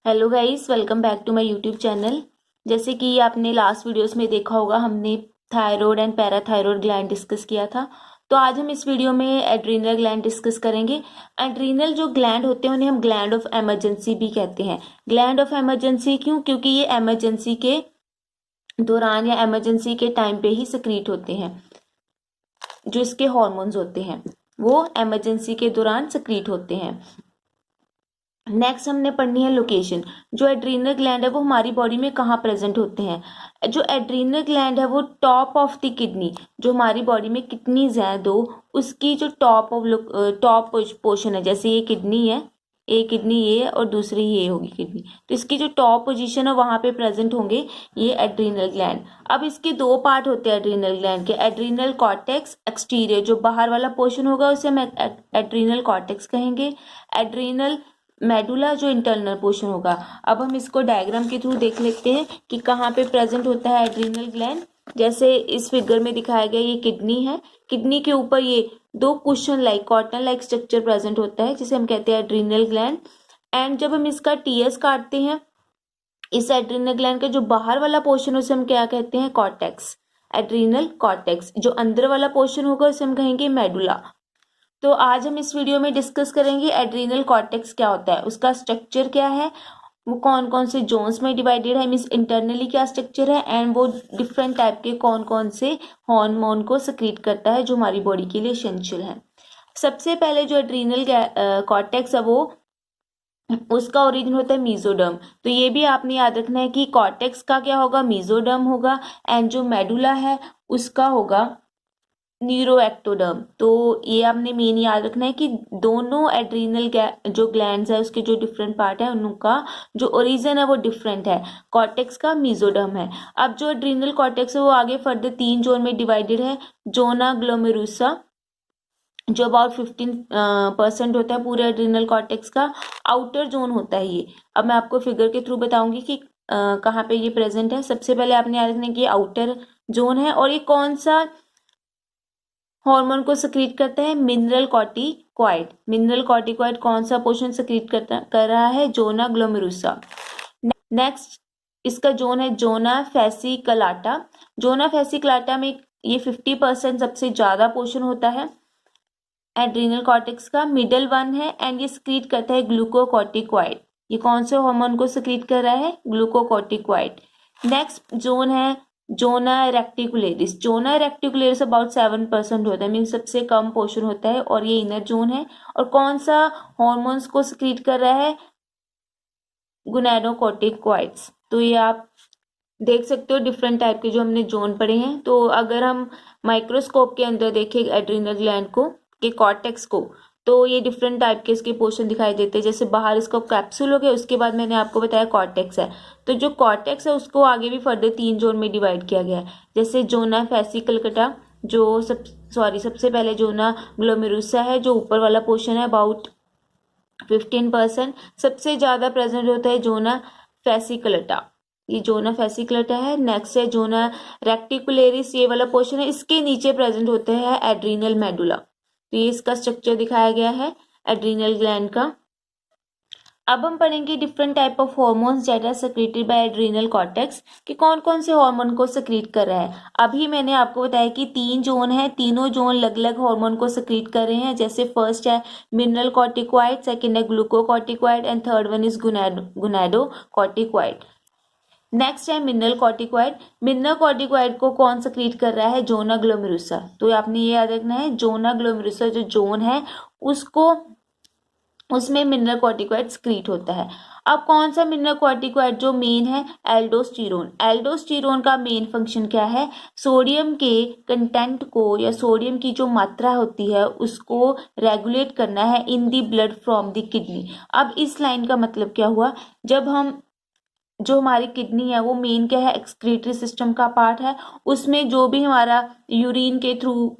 Hello guys, welcome back to my YouTube channel. जैसे कि आपने लास्ट वीडियोस में देखा होगा, हमने thyroid and parathyroid gland discuss किया था। तो आज हम इस वीडियो में एड्रीनल ग्लैंड डिस्कस करेंगे। एड्रीनल जो ग्लैंड होते हैं उन्हें हम ग्लैंड ऑफ इमरजेंसी भी कहते हैं। ग्लैंड ऑफ इमरजेंसी क्यों? क्योंकि ये इमरजेंसी के दौरान या इमरजेंसी के टाइम पे ही सिक्रीट होते हैं। जो इसके हॉर्मोन्स होते हैं वो इमरजेंसी के दौरान सिक्रीट होते हैं। नेक्स्ट हमने पढ़नी है लोकेशन। जो एड्रीनल ग्लैंड है वो हमारी बॉडी में कहाँ प्रेजेंट होते हैं। जो एड्रीनल ग्लैंड है वो टॉप ऑफ द किडनी, जो हमारी बॉडी में किडनीज हैं दो, उसकी जो टॉप पोर्शन है। जैसे ये किडनी है, एक किडनी ये है और दूसरी ये होगी किडनी, तो इसकी जो टॉप पोजीशन है वहां पे प्रेजेंट होंगे ये एड्रीनल ग्लैंड। अब इसके दो पार्ट होते हैं एड्रीनल ग्लैंड के, एड्रीनल कॉर्टेक्स एक्सटीरियर, जो बाहर वाला पोर्शन होगा उसे हम एड्रीनल कॉर्टेक्स कहेंगे। एड्रीनल मेडुला जो इंटरनल पोर्शन होगा। अब हम इसको डायग्राम के थ्रू देख लेते हैं कि कहाँ पे प्रेजेंट होता है एड्रीनल ग्लैंड। जैसे इस फिगर में दिखाया गया, ये किडनी है, किडनी के ऊपर ये दो cushion like cotton like structure present होता है जिसे हम कहते हैं एड्रीनल ग्लैंड। एंड जब हम इसका टीएस काटते हैं, इस एड्रीनल ग्लैंड का जो बाहर वाला पोर्शन है उसे हम क्या कहते हैं? Cortex, adrenal cortex. जो अंदर वाला पोर्शन होगा उसे हम कहेंगे मेडुला। तो आज हम इस वीडियो में डिस्कस करेंगे एड्रीनल कॉर्टेक्स क्या होता है, उसका स्ट्रक्चर क्या है, वो कौन कौन से जोन्स में डिवाइडेड है, मीन्स इंटरनली क्या स्ट्रक्चर है, एंड वो डिफरेंट टाइप के कौन कौन से हार्मोन को सिक्रीट करता है जो हमारी बॉडी के लिए एसेंशियल है। सबसे पहले जो एड्रीनल कॉर्टेक्स है वो उसका ओरिजिन होता है मीजोडर्म। तो ये भी आपने याद रखना है कि कॉर्टेक्स का क्या होगा? मीजोडर्म होगा। एंड जो मेडुला है उसका होगा न्यूरोएक्टोडर्म। तो ये आपने मेन याद रखना है कि दोनों एड्रीनल जो ग्लैंड्स है उसके जो डिफरेंट पार्ट है उनका जो ओरिजिन है वो डिफरेंट है। कॉर्टेक्स का मीजोडर्म है। अब जो एड्रीनल कॉर्टेक्स है वो आगे फर्दर 3 जोन में डिवाइडेड है। जोना ग्लोमेरुसा जो अबाउट 15% होता है पूरे एड्रीनल कॉर्टेक्स का, आउटर जोन होता है ये। अब मैं आपको फिगर के थ्रू बताऊंगी कि कहाँ पे ये प्रेजेंट है। सबसे पहले आपने याद रखना है कि आउटर जोन है। और ये कौन सा हार्मोन को सिक्रीट करता है? Mineral corticoid. मिनरल कॉर्टिकॉइड कौन सा पोर्शन सिक्रीट कर रहा है? जोना ग्लोमेरुसा। नेक्स्ट इसका जोन है जोना फैसिकलाटा। जोना फैसिकलाटा में ये 50% सबसे ज्यादा पोर्शन होता है एड्रीनल कॉर्टेक्स का, मिडल वन है। एंड ये सिक्रीट करता है ग्लूकोकॉर्टिकॉइड। ये कौन से हार्मोन को सिक्रीट कर रहा है? ग्लूकोकॉर्टिकॉइड। नेक्स्ट जोन है जोना रेक्टिकुलेरिस। जोना रेक्टिकुलेरिस अबाउट 7% होता है, मीन सबसे कम पोर्शन होता है और ये इनर जोन है। और कौन सा हॉर्मोन्स को सिक्रीट कर रहा है? गुनैडोकॉर्टिकॉइड्स। तो ये आप देख सकते हो डिफरेंट टाइप के जो हमने जोन पढ़े हैं। तो अगर हम माइक्रोस्कोप के अंदर देखें एड्रीनल ग्लैंड को के कॉर्टेक्स को, तो ये डिफरेंट टाइप के इसके पोर्शन दिखाई देते हैं। जैसे बाहर इसका कैप्सूल हो गया, उसके बाद मैंने आपको बताया कॉर्टेक्स है। तो जो कॉर्टेक्स है उसको आगे भी फर्दर 3 जोन में डिवाइड किया गया है। जैसे जोना फैसिकलकटा, जो सबसे पहले जोना ग्लोमेरुसा है, जो ऊपर वाला पोर्शन है अबाउट 15%। सबसे ज्यादा प्रेजेंट होता है जोना फैसिकलटा, ये जोना फैसिकलटा है। नेक्स्ट है जोना रेक्टिकुलेरिस, ये वाला पोर्शन है, इसके नीचे प्रेजेंट होते हैं एड्रीनल मेडुला। तो ये इसका स्ट्रक्चर दिखाया गया है एड्रीनल ग्लैंड का। अब हम पढ़ेंगे different type of hormones that are secreted by adrenal cortex, कि कौन कौन से हार्मोन को सिक्रीट कर रहा है। अभी मैंने आपको बताया कि 3 जोन है, तीनों जोन अलग अलग हार्मोन को सिक्रीट कर रहे हैं। जैसे फर्स्ट है मिनरल कॉर्टिकॉइड, सेकंड है glucocorticoid and third one is gonadocorticoid. Next है मिनरल कॉर्टिकॉइड। मिनरल कॉर्टिकॉइड को कौन सिक्रीट कर रहा है? जोना ग्लोमेरुसा। तो आपने ये याद रखना है, जोना ग्लोमेरुसा जो जोन है उसको, उसमें मिनरल कॉर्टिकॉइड सिक्रीट होता है। अब कौन सा मिनरल कॉर्टिकॉइड जो मेन है? एल्डोस्टेरोन। एल्डोस्टेरोन का मेन फंक्शन क्या है? सोडियम के कंटेंट को या सोडियम की जो मात्रा होती है उसको रेगुलेट करना है in the blood from the kidney. अब इस लाइन का मतलब क्या हुआ? जब हम जो हमारी किडनी है वो मेन क्या है? एक्सक्रीटरी सिस्टम का पार्ट है। उसमें जो भी हमारा यूरिन के थ्रू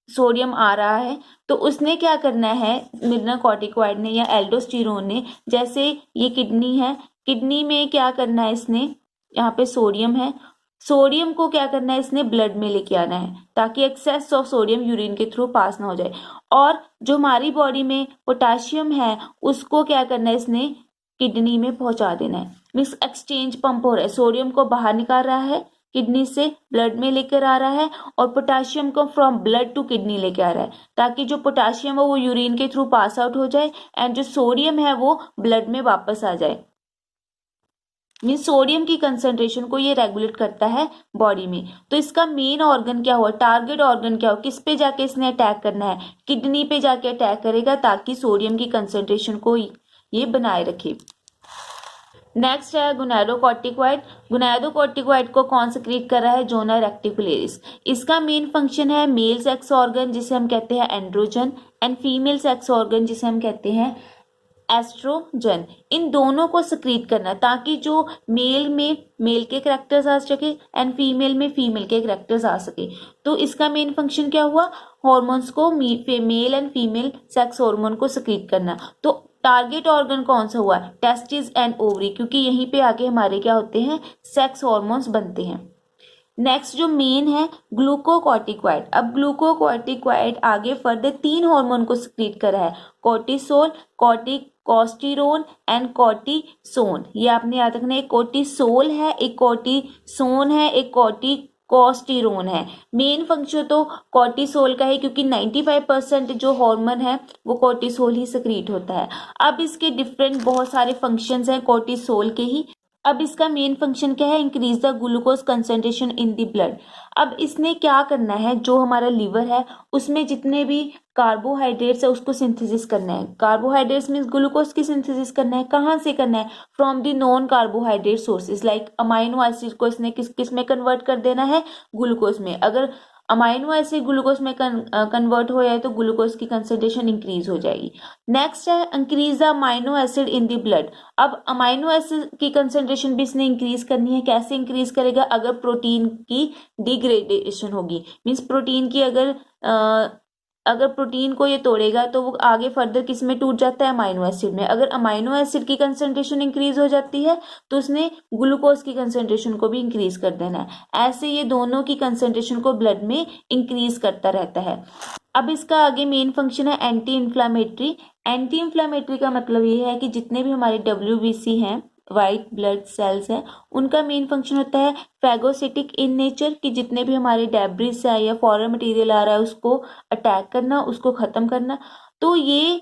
सोडियम आ रहा है तो उसने क्या करना है, मिनरल कॉर्टिकॉइड ने या एल्डोस्टेरोन ने, जैसे ये किडनी है, किडनी में क्या करना है इसने, यहाँ पे सोडियम है, सोडियम को क्या करना है इसने ब्लड में लेके आना है ताकि एक्सेस ऑफ सोडियम यूरिन के थ्रू पास ना हो जाए। और जो हमारी बॉडी में पोटाशियम है उसको क्या करना है इसने किडनी में पहुंचा देना है। मीन्स एक्सचेंज पंप हो रहा है, सोडियम को बाहर निकाल रहा है किडनी से, ब्लड में लेकर आ रहा है, और पोटाशियम को फ्रॉम ब्लड टू किडनी लेकर आ रहा है, ताकि जो पोटाशियम है वो यूरिन के थ्रू पास आउट हो जाए एंड जो सोडियम है वो ब्लड में वापस आ जाए। मीन्स सोडियम की कंसेंट्रेशन को ये रेगुलेट करता है बॉडी में। तो इसका मेन ऑर्गन क्या हुआ, टारगेट ऑर्गन क्या हो, किस पे जाके इसने अटैक करना है, किडनी पे जाके अटैक करेगा, ताकि सोडियम की कंसेंट्रेशन को ये बनाए रखे। नेक्स्ट है गोनाडोकॉर्टिकॉइड। गोनाडोकॉर्टिकॉइड को कौन सिक्रीट कर रहा है, जोना रेक्टिकुलेरिस। इसका मेन फंक्शन है मेल सेक्स ऑर्गन जिसे हम कहते हैं androgen, and female sex organ जिसे हम कहते हैं एस्ट्रोजन। इन दोनों को सिक्रीट करना ताकि जो मेल में मेल के कैरेक्टर्स आ सके एंड फीमेल में फीमेल के कैरेक्टर्स आ सके। तो इसका मेन फंक्शन क्या हुआ, हॉर्मोन्स को male and female sex hormone को सिक्रीट करना। तो टारगेट ऑर्गन कौन सा हुआ, टेस्टिस एंड ओवरी, क्योंकि यहीं पे आके हमारे क्या होते हैं, सेक्स हार्मोन्स बनते हैं। नेक्स्ट जो मेन है ग्लूकोकॉर्टिकॉइड। अब ग्लूकोकॉर्टिकॉइड आगे फर्दर 3 हार्मोन को सिक्रीट कर रहा है, कोर्टिसोल, कोस्टिरोन एंड कोर्टिसोन। ये आपने याद रखना है, एक कोर्टिसोल है, एक कोर्टिसोन है, एक कोस्टिरोन है। मेन फंक्शन तो कोर्टिसोल का है क्योंकि 95% जो हार्मोन है वो कोर्टिसोल ही सिक्रीट होता है। अब इसके डिफरेंट बहुत सारे फंक्शंस हैं कोर्टिसोल के ही। अब इसका मेन फंक्शन क्या है, increase the glucose concentration in the blood. अब इसने क्या करना है, जो हमारा लीवर है उसमें जितने भी कार्बोहाइड्रेट्स है उसको सिंथेसिस करना है। कार्बोहाइड्रेट्स मीन्स ग्लूकोज की सिंथेसिस करना है, कहाँ से करना है, from the non carbohydrate sources like amino acid को इसने किस में कन्वर्ट कर देना है, ग्लूकोज में। अगर अमाइनो एसिड ग्लूकोज में कन्वर्ट हो जाए तो ग्लूकोज की कंसेंट्रेशन इंक्रीज हो जाएगी। नेक्स्ट है increase the amino acid in the blood. अब अमाइनो एसिड की कंसेंट्रेशन भी इसने इंक्रीज करनी है। कैसे इंक्रीज करेगा, अगर प्रोटीन की डिग्रेडेशन होगी, मीन्स प्रोटीन की अगर प्रोटीन को ये तोड़ेगा तो वो आगे फर्दर किस में टूट जाता है, अमाइनो एसिड में। अगर अमाइनो एसिड की कंसेंट्रेशन इंक्रीज हो जाती है तो उसने ग्लूकोज की कंसेंट्रेशन को भी इंक्रीज कर देना है। ऐसे ये दोनों की कंसेंट्रेशन को ब्लड में इंक्रीज करता रहता है। अब इसका आगे मेन फंक्शन है एंटी इन्फ्लामेटरी। एंटी इन्फ्लामेटरी का मतलब ये है कि जितने भी हमारे WBC हैं, वाइट ब्लड सेल्स हैं, उनका मेन फंक्शन होता है फैगोसिटिक इन नेचर, कि जितने भी हमारे डेब्रिस है या फॉरेन मटेरियल आ रहा है उसको अटैक करना, उसको खत्म करना। तो ये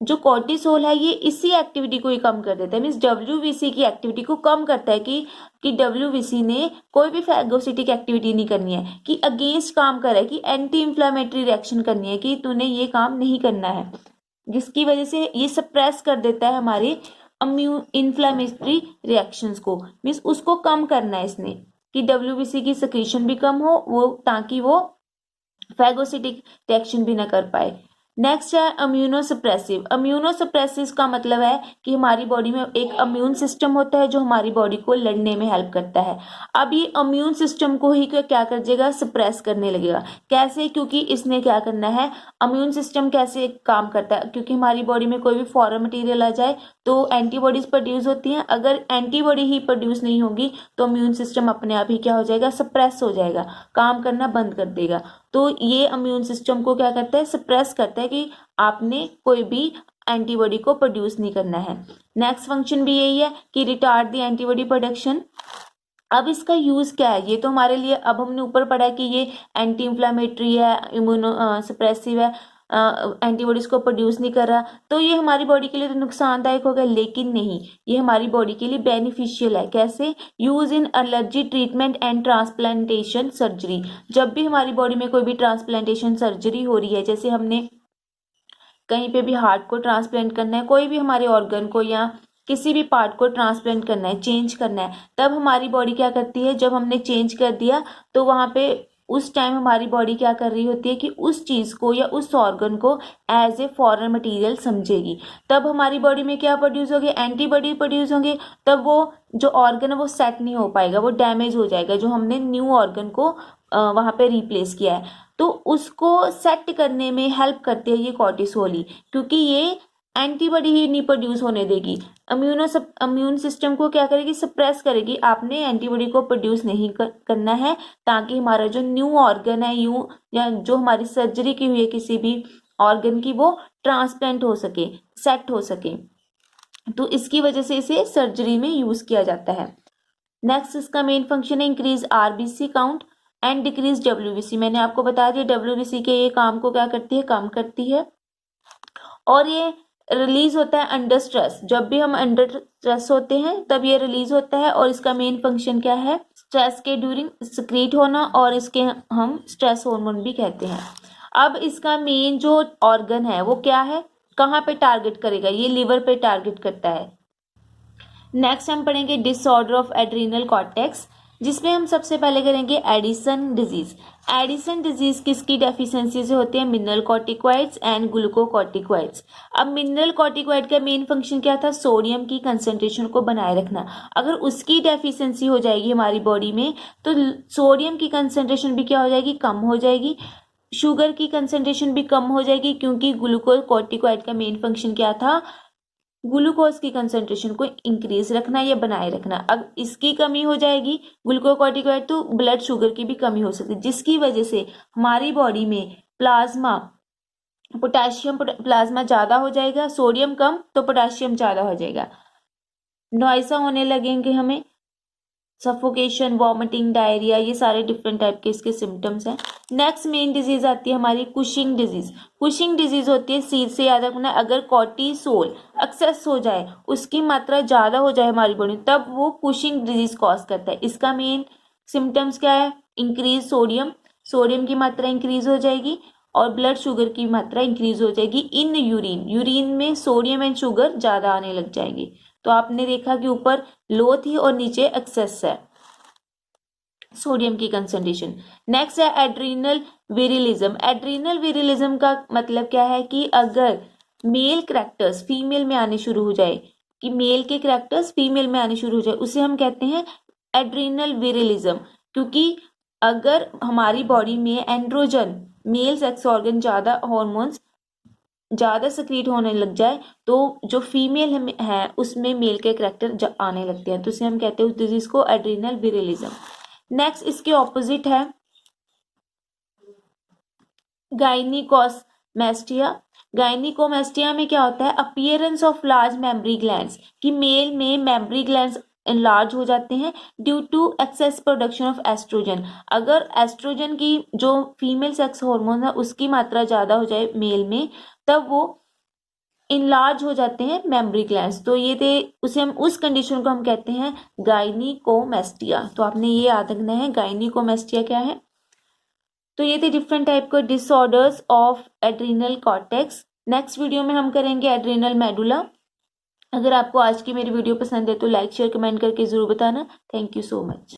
जो कोर्टिसोल है ये इसी एक्टिविटी को ही कम कर देता है, मीन्स WBC की एक्टिविटी को कम करता है कि WBC ने कोई भी फैगोसिटिक एक्टिविटी नहीं करनी है, कि अगेंस्ट काम कर रहा है, कि एंटी इन्फ्लामेटरी रिएक्शन करनी है, कि तूने ये काम नहीं करना है, जिसकी वजह से ये सप्रेस कर देता है हमारे इन्फ्लामेटरी रिएक्शंस को। मीन्स उसको कम करना है इसने, कि WBC की सिक्रीशन भी कम हो, वो ताकि वो फैगोसिटिक रिएक्शन भी ना कर पाए। नेक्स्ट है इम्यूनोसप्रेसिव। इम्यूनोसप्रेसिव का मतलब है कि हमारी बॉडी में एक इम्यून सिस्टम होता है जो हमारी बॉडी को लड़ने में हेल्प करता है। अब ये इम्यून सिस्टम को ही क्या कर देगा, सप्रेस करने लगेगा। कैसे, क्योंकि इसने क्या करना है, इम्यून सिस्टम कैसे काम करता है, क्योंकि हमारी बॉडी में कोई भी फॉरेन मटेरियल आ जाए तो एंटीबॉडीज प्रोड्यूस होती हैं। अगर एंटीबॉडी ही प्रोड्यूस नहीं होगी तो इम्यून सिस्टम अपने आप ही क्या हो जाएगा, सप्रेस हो जाएगा, काम करना बंद कर देगा। तो ये इम्यून सिस्टम को क्या करता है, सप्रेस करता है कि आपने कोई भी एंटीबॉडी को प्रोड्यूस नहीं करना है। नेक्स्ट फंक्शन भी यही है कि रिटार्ड द एंटीबॉडी प्रोडक्शन। अब इसका यूज क्या है, ये तो हमारे लिए, अब हमने ऊपर पढ़ा कि ये एंटी इन्फ्लामेटरी है, इम्यूनो सप्रेसिव है, एंटीबॉडीज को प्रोड्यूस नहीं कर रहा, तो ये हमारी बॉडी के लिए तो नुकसानदायक होगा, लेकिन नहीं, ये हमारी बॉडी के लिए बेनिफिशियल है। कैसे, use in allergy treatment and transplantation surgery. जब भी हमारी बॉडी में कोई भी ट्रांसप्लांटेशन सर्जरी हो रही है, जैसे हमने कहीं पे भी हार्ट को ट्रांसप्लांट करना है, कोई भी हमारे ऑर्गन को या किसी भी पार्ट को ट्रांसप्लांट करना है, चेंज करना है, तब हमारी बॉडी क्या करती है, जब हमने चेंज कर दिया तो वहां पे उस टाइम हमारी बॉडी क्या कर रही होती है कि उस चीज को या उस ऑर्गन को एज ए फॉरेन मटेरियल समझेगी। तब हमारी बॉडी में क्या प्रोड्यूस होंगे, एंटीबॉडी प्रोड्यूस होंगे। तब वो जो ऑर्गन है वो सेट नहीं हो पाएगा, वो डैमेज हो जाएगा, जो हमने न्यू ऑर्गन को वहां पे रिप्लेस किया है। तो उसको सेट करने में हेल्प करती है ये कोर्टिसोल ही, क्योंकि ये एंटीबॉडी ही नहीं प्रोड्यूस होने देगी, इम्यून सिस्टम को क्या करेगी, सप्रेस करेगी। आपने एंटीबॉडी को प्रोड्यूस नहीं करना है, ताकि हमारा जो न्यू ऑर्गन है या जो हमारी सर्जरी की हुई है किसी भी ऑर्गन की, वो ट्रांसप्लांट हो सके, सेट हो सके। तो इसकी वजह से इसे सर्जरी में यूज किया जाता है। नेक्स्ट इसका मेन फंक्शन है increase RBC count and decrease WBC. मैंने आपको बता दिया डब्ल्यूबीसी के ये काम को क्या करती है, कम करती है। और ये रिलीज होता है अंडर स्ट्रेस, जब भी हम अंडर स्ट्रेस होते हैं तब ये रिलीज होता है। और इसका मेन फंक्शन क्या है, स्ट्रेस के ड्यूरिंग सिक्रीट होना, और इसके हम स्ट्रेस हार्मोन भी कहते हैं। अब इसका मेन जो ऑर्गन है वो क्या है, कहाँ पे टारगेट करेगा, ये लिवर पे टारगेट करता है। नेक्स्ट हम पढ़ेंगे डिसऑर्डर ऑफ एड्रीनल कॉर्टेक्स, जिसमें हम सबसे पहले करेंगे एडिसन डिजीज। एडिसन डिजीज किसकी डेफिशिएंसी से होती है, मिनरल कॉर्टिकॉइड्स एंड ग्लूकोकॉर्टिकॉइड्स। अब मिनरल कॉर्टिकॉइड का मेन फंक्शन क्या था, सोडियम की कंसंट्रेशन को बनाए रखना। अगर उसकी डेफिशिएंसी हो जाएगी हमारी बॉडी में तो सोडियम की कंसंट्रेशन भी क्या हो जाएगी, कम हो जाएगी। शुगर की कंसंट्रेशन भी कम हो जाएगी, क्योंकि ग्लूकोकॉर्टिकॉइड का मेन फंक्शन क्या था, ग्लूकोज की कंसंट्रेशन को इंक्रीज रखना या बनाए रखना। अब इसकी कमी हो जाएगी ग्लूकोकॉर्टिकॉइड, तो ब्लड शुगर की भी कमी हो सकती है, जिसकी वजह से हमारी बॉडी में प्लाज्मा पोटेशियम प्लाज्मा ज्यादा हो जाएगा, सोडियम कम तो पोटेशियम ज्यादा हो जाएगा। नॉइसा होने लगेंगे हमें, सफोकेशन, वॉमिटिंग, डायरिया, ये सारे डिफरेंट टाइप के इसके सिम्टम्स हैं। नेक्स्ट मेन डिजीज आती है हमारी कुशिंग डिजीज। कुशिंग डिजीज होती है, सीर से याद रखना, अगर कॉर्टिसोल एक्सेस हो जाए, उसकी मात्रा ज्यादा हो जाए हमारी बॉडी में, तब वो कुशिंग डिजीज कॉज करता है। इसका मेन सिम्टम्स क्या है, इंक्रीज सोडियम, सोडियम की मात्रा इंक्रीज हो जाएगी और ब्लड शुगर की मात्रा इंक्रीज हो जाएगी इन यूरिन, यूरिन में सोडियम एंड शुगर ज्यादा आने लग जाएगी। तो आपने देखा कि ऊपर लो थी और नीचे एक्सेस है सोडियम की कंसंट्रेशन। नेक्स्ट है एड्रीनल विरिलिज्म। एड्रीनल विरिलिज्म का मतलब क्या है कि अगर मेल करैक्टर्स फीमेल में आने शुरू हो जाए, कि मेल के करैक्टर्स फीमेल में आने शुरू हो जाए, उसे हम कहते हैं एड्रीनल विरिलिज्म। क्योंकि अगर हमारी बॉडी में एंड्रोजन मेल सेक्स ऑर्गन ज्यादा हार्मोन्स ज्यादा सक्रीट होने लग जाए तो जो फीमेल है उसमें मेल के करैक्टर आने लगते हैं, तो इसे हम कहते हैं उस डिजीज को एड्रीनल विरिलिज्म। नेक्स्ट इसके ऑपोजिट है गायनिकोमेस्टिया। गायनिकोमेस्टिया में क्या होता है, appearance of large mammary glands, कि मेल में मेमरी ग्लैंड्स इनलार्ज हो जाते हैं due to excess production of oestrogen. अगर एस्ट्रोजन की जो फीमेल सेक्स हार्मोन है उसकी मात्रा ज्यादा हो जाए मेल में, तब वो इनलार्ज हो जाते हैं मेमरी ग्लैंड्स। तो ये थे उसे हम उस कंडीशन को हम कहते हैं गायनिकोमेस्टिया। तो आपने ये याद रखना है गायनिकोमेस्टिया क्या है। तो ये थे डिफरेंट टाइप के disorders of adrenal cortex. Next video में हम करेंगे एड्रीनल मेडुला। अगर आपको आज की मेरी वीडियो पसंद है तो लाइक शेयर कमेंट करके जरूर बताना। Thank you so much.